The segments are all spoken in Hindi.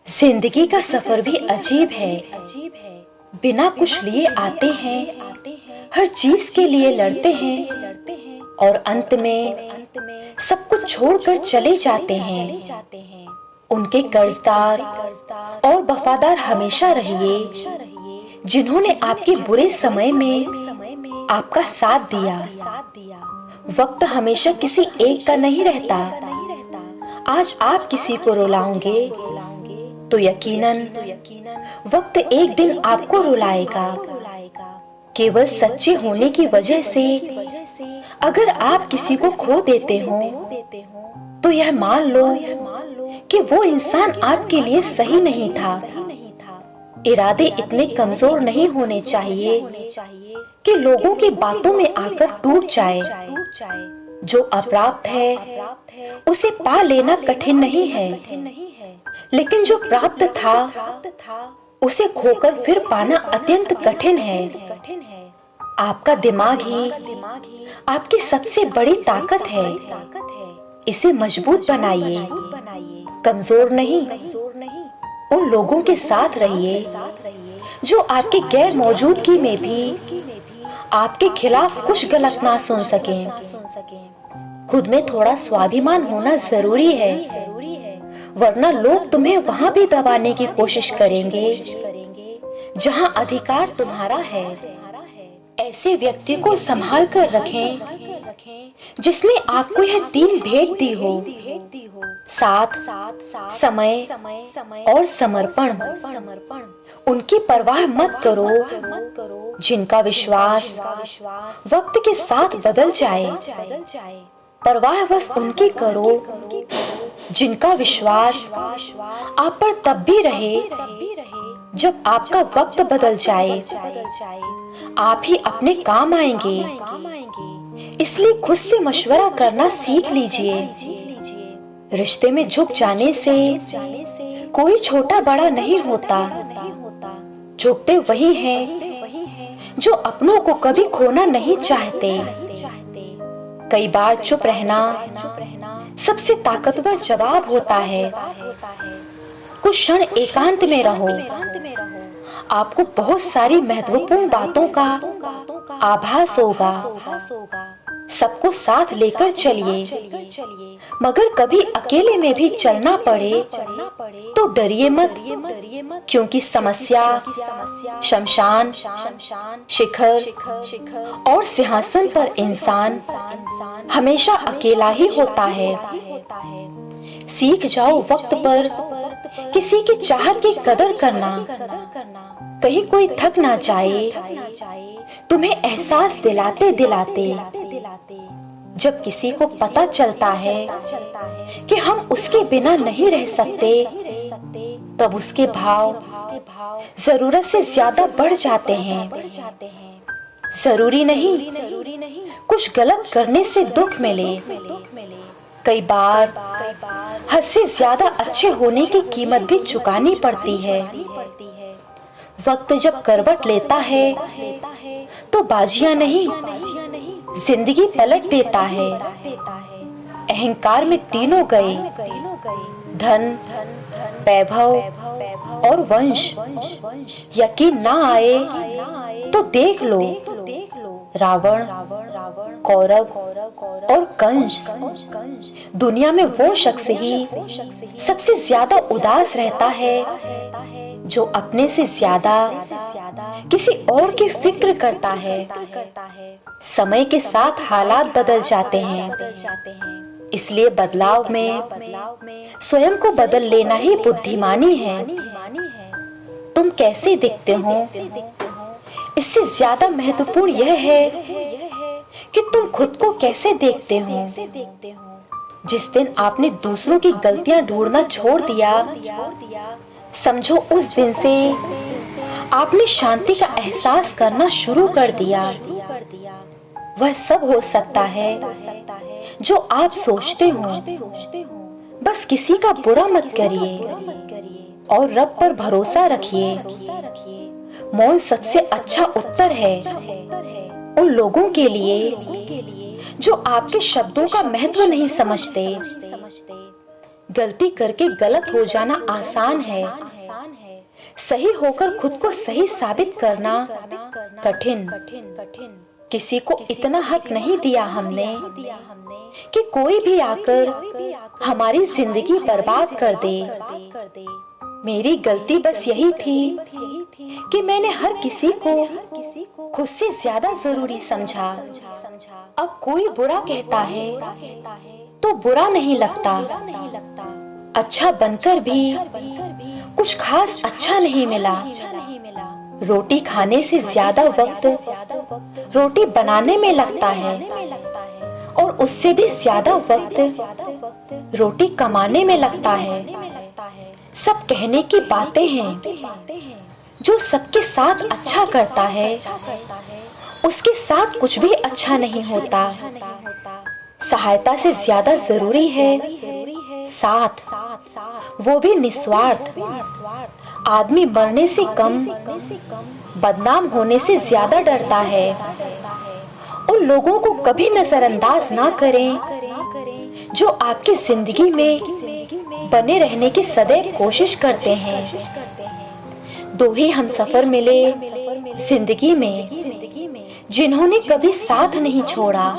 जिंदगी का सफर भी अजीब है। बिना कुछ लिए आते हैं, हर चीज के लिए लड़ते हैं और अंत में सब कुछ छोड़कर चले जाते हैं। उनके कर्जदार और वफादार हमेशा रहिए, जिन्होंने आपके बुरे समय में आपका साथ दिया। वक्त हमेशा किसी एक का नहीं रहता। आज आप किसी को रुलाओगे तो यकीनन वक्त एक दिन आपको रुलाएगा। केवल सच्चे होने की वजह से अगर आप किसी को खो देते हो तो यह मान लो कि वो इंसान आपके लिए सही नहीं था। इरादे इतने कमजोर नहीं होने चाहिए कि लोगों की बातों में आकर टूट जाए। जो अप्राप्त है उसे पा लेना कठिन नहीं है, लेकिन जो प्राप्त था उसे खोकर फिर पाना अत्यंत कठिन है। आपका दिमाग ही आपकी सबसे बड़ी ताकत है। इसे मजबूत बनाइए, कमजोर नहीं। उन लोगों के साथ रहिए जो आपकी गैर मौजूदगी में भी आपके खिलाफ कुछ गलत ना सुन सकें। खुद में थोड़ा स्वाभिमान होना जरूरी है, वरना लोग तुम्हें वहां भी दबाने की कोशिश करेंगे जहां अधिकार तुम्हारा है। ऐसे व्यक्ति को संभाल कर रखें जिसने आपको यह 3 भेंट दी हो: साथ, समय और समर्पण। उनकी परवाह मत करो जिनका विश्वास वक्त के साथ बदल जाए। परवाह बस उनकी करो जिनका विश्वास आप पर तब भी रहे जब आपका वक्त बदल जाए। आप ही अपने काम आएंगे, इसलिए खुद से मशवरा करना सीख लीजिए। रिश्ते में झुक जाने से कोई छोटा बड़ा नहीं होता। झुकते वही हैं जो अपनों को कभी खोना नहीं चाहते। कई बार चुप रहना सबसे ताकतवर जवाब होता है। कुछ क्षण एकांत में रहो। आपको बहुत सारी महत्वपूर्ण बातों का आभास होगा। सबको साथ लेकर चलिए, मगर कभी अकेले में भी चलना पड़े तो डरिए मत, क्योंकि समस्या, शमशान, शिखर और सिंहासन पर इंसान हमेशा अकेला ही होता है। सीख जाओ वक्त पर किसी की चाहत की कदर करना। कहीं कोई थक ना जाए तुम्हें एहसास दिलाते दिलाते। जब किसी को पता चलता है कि हम उसके बिना नहीं रह सकते, तब उसके भाव जरूरत से ज्यादा बढ़ जाते हैं। जरूरी नहीं कुछ गलत करने से दुख मिले। कई बार हद से ज्यादा अच्छे होने की कीमत भी चुकानी पड़ती है। वक्त जब करवट लेता है तो बाजियां नहीं, जिंदगी पलट देता है। अहंकार में तीनों गए: धन, वैभव और वंश। यकीन ना आए तो देख लो, रावण, कौरव और कंस। दुनिया में वो शख्स ही सबसे ज्यादा उदास रहता है जो अपने से ज्यादा किसी और की फिक्र करता है। समय के साथ हालात बदल जाते हैं, इसलिए बदलाव में स्वयं को बदल लेना ही बुद्धिमानी है। तुम कैसे दिखते हो, इससे ज्यादा महत्वपूर्ण यह है कि तुम खुद को कैसे देखते हो। जिस दिन आपने दूसरों की गलतियां ढूंढना छोड़ दिया, समझो उस दिन से आपने शांति का एहसास करना शुरू कर दिया। वह सब हो सकता है जो आप सोचते हो। बस किसी का बुरा मत करिए और रब पर भरोसा रखिए। मौन सबसे अच्छा उत्तर है उन लोगों के लिए जो आपके शब्दों का महत्व नहीं समझते। गलती करके गलत हो जाना आसान है, सही होकर खुद को सही साबित करना कठिन। किसी को इतना हक नहीं दिया हमने कि कोई भी आकर हमारी जिंदगी बर्बाद कर दे। मेरी गलती बस यही थी कि मैंने हर किसी को खुद से ज्यादा जरूरी समझा। अब कोई बुरा कहता है तो बुरा नहीं लगता, अच्छा बनकर भी कुछ खास अच्छा नहीं मिला। रोटी खाने से ज्यादा वक्त रोटी बनाने में लगता है और उससे भी ज्यादा वक्त रोटी कमाने में लगता है। सब कहने की बातें हैं, जो सबके साथ अच्छा करता है उसके साथ कुछ भी अच्छा नहीं होता। सहायता से ज्यादा जरूरी है साथ, वो भी निस्वार्थ। आदमी मरने से कम बदनाम होने से ज्यादा डरता है। उन लोगों को कभी नजरअंदाज ना करें जो आपकी जिंदगी में बने रहने की सदैव कोशिश करते हैं। दो ही हम सफर मिले जिंदगी में, जिन्होंने कभी साथ नहीं छोड़ा।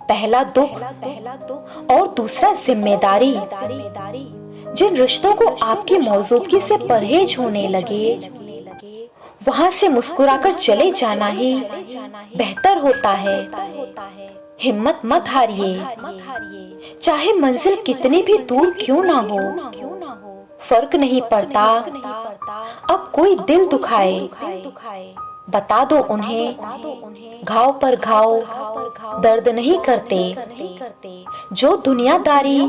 पहला दुख और दूसरा जिम्मेदारी। जिन रिश्तों को आपकी मौजूदगी से परहेज होने लगे, वहां से मुस्कुराकर चले जाना ही बेहतर होता है। हिम्मत मत हारिए, चाहे मंजिल कितनी भी दूर क्यों ना हो। फर्क नहीं पड़ता अब कोई दिल दुखाए, बता दो उन्हें घाव पर घाव दर्द नहीं करते। जो दुनियादारी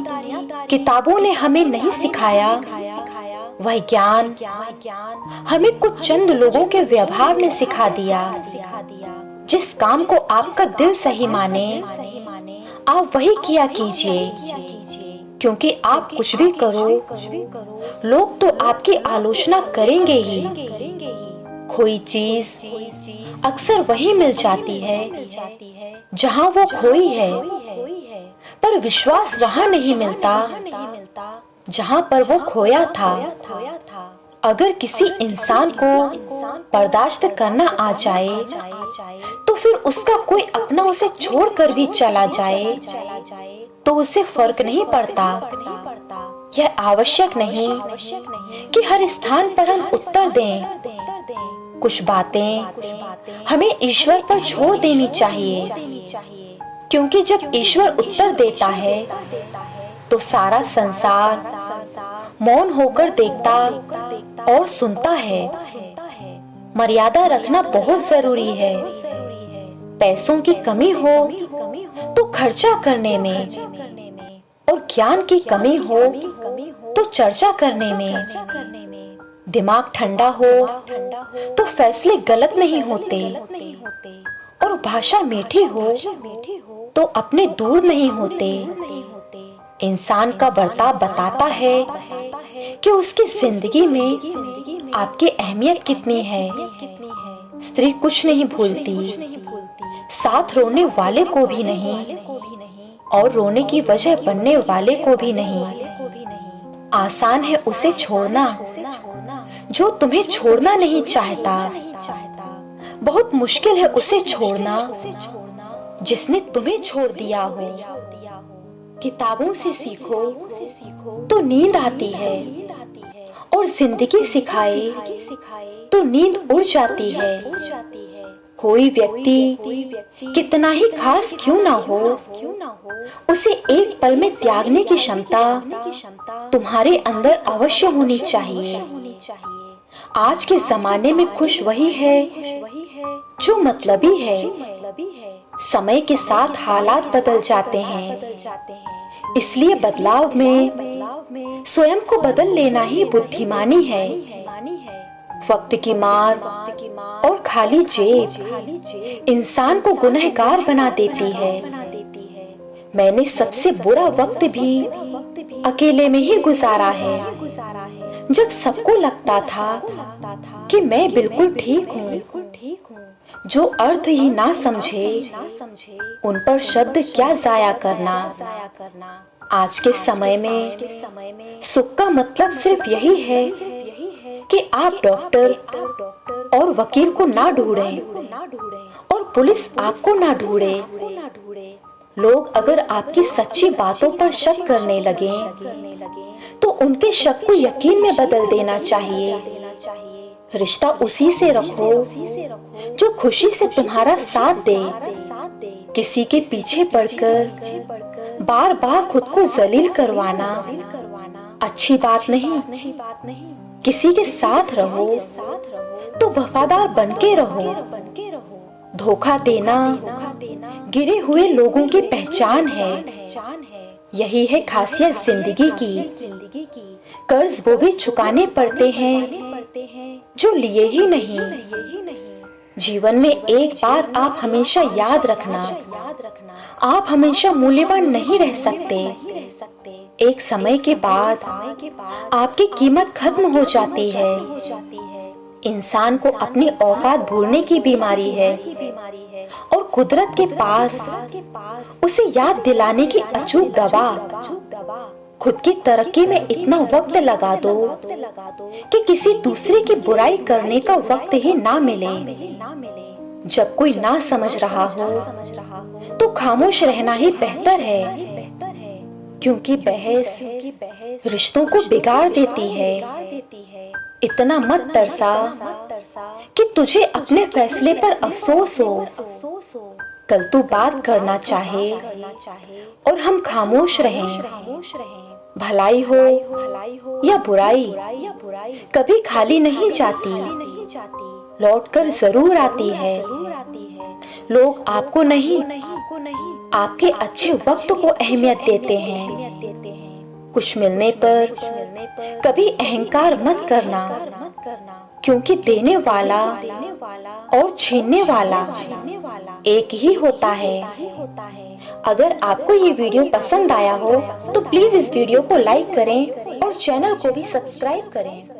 किताबों ने हमें नहीं सिखाया, वह ज्ञान हमें कुछ चंद लोगों के व्यवहार ने सिखा दिया। जिस काम को आपका दिल सही माने, आप वही किया कीजिए, क्योंकि आप कुछ भी करो लोग तो आपकी आलोचना करेंगे ही। खोई चीज अक्सर वही मिल जाती है जहां वो खोई है, पर विश्वास वहां नहीं मिलता जहां पर वो खोया था। अगर किसी इंसान को बर्दाश्त करना आ जाए तो फिर उसका कोई अपना उसे छोड़कर भी चला जाए तो उसे फर्क नहीं पड़ता। यह आवश्यक नहीं कि हर स्थान पर हम उत्तर दें। कुछ बातें हमें ईश्वर पर छोड़ देनी चाहिए, क्योंकि जब ईश्वर उत्तर देता है तो सारा संसार मौन होकर देखता और सुनता है। मर्यादा रखना बहुत जरूरी है। पैसों की कमी हो तो खर्चा करने में, और ज्ञान की कमी हो तो चर्चा करने में। दिमाग ठंडा हो तो फैसले गलत नहीं होते, और भाषा मीठी हो तो अपने दूर नहीं होते। इंसान का बर्ताव बताता है कि उसकी जिंदगी में आपकी अहमियत कितनी है। स्त्री कुछ नहीं भूलती, साथ रोने वाले को भी नहीं, और रोने की वजह बनने वाले को भी नहीं। आसान है उसे छोड़ना जो तुम्हें छोड़ना नहीं चाहता, बहुत मुश्किल है उसे छोड़ना जिसने तुम्हें छोड़ दिया हो। किताबों से सीखो तो नींद आती है, और जिंदगी सिखाए तो नींद उड़ जाती है। कोई व्यक्ति कितना ही खास क्यों ना हो, उसे एक पल में त्यागने की क्षमता तुम्हारे अंदर अवश्य होनी चाहिए। आज के जमाने में खुश वही है जो मतलबी है। समय के साथ हालात बदल जाते हैं, इसलिए बदलाव में स्वयं को बदल लेना ही बुद्धिमानी है। वक्त की मार और खाली जेब इंसान को गुनहगार बना देती है। मैंने सबसे बुरा वक्त भी अकेले में ही गुजारा है, जब सबको लगता था कि मैं बिल्कुल ठीक हूँ। जो अर्थ ही ना समझे उन पर शब्द क्या जाया करना। आज के समय में सुख का मतलब सिर्फ यही है कि आप डॉक्टर और वकील को ना ढूंढें और पुलिस आपको ना ढूंढे। लोग अगर आपकी सच्ची बातों पर शक करने लगें तो उनके शक को यकीन में बदल देना चाहिए। रिश्ता उसी से रखो जो खुशी से तुम्हारा साथ दे। किसी के पीछे पड़कर बार बार खुद को जलील करवाना अच्छी बात नहीं। किसी के साथ रहो तो वफादार बनके रहो। धोखा देना गिरे हुए लोगों की पहचान है। यही है खासियत जिंदगी की। कर्ज वो भी चुकाने पड़ते हैं जो लिए ही नहीं। जीवन में एक बात आप हमेशा याद रखना, आप हमेशा मूल्यवान नहीं रह सकते। एक समय के बाद आपकी कीमत खत्म हो जाती है। इंसान को अपनी औकात भूलने की बीमारी है और कुदरत के पास उसे याद दिलाने की अचूक दवा। खुद की तरक्की में इतना वक्त लगा दो कि किसी दूसरे की बुराई करने का वक्त ही ना मिले। जब कोई ना समझ रहा हो तो खामोश रहना ही बेहतर है, क्योंकि बहस रिश्तों को बिगाड़ देती है। इतना मत तरसा कि तुझे अपने फैसले पर अफसोस हो। कल तू बात करना चाहे और हम खामोश रहें। भलाई हो या बुराई कभी खाली नहीं जाती, लौट कर जरूर आती है। लोग आपको नहीं, आपके अच्छे वक्त को अहमियत देते हैं। कुछ मिलने पर कभी अहंकार मत करना, क्योंकि देने वाला और छीनने वाला एक ही होता है। अगर आपको ये वीडियो पसंद आया हो तो प्लीज इस वीडियो को लाइक करें और चैनल को भी सब्सक्राइब करें।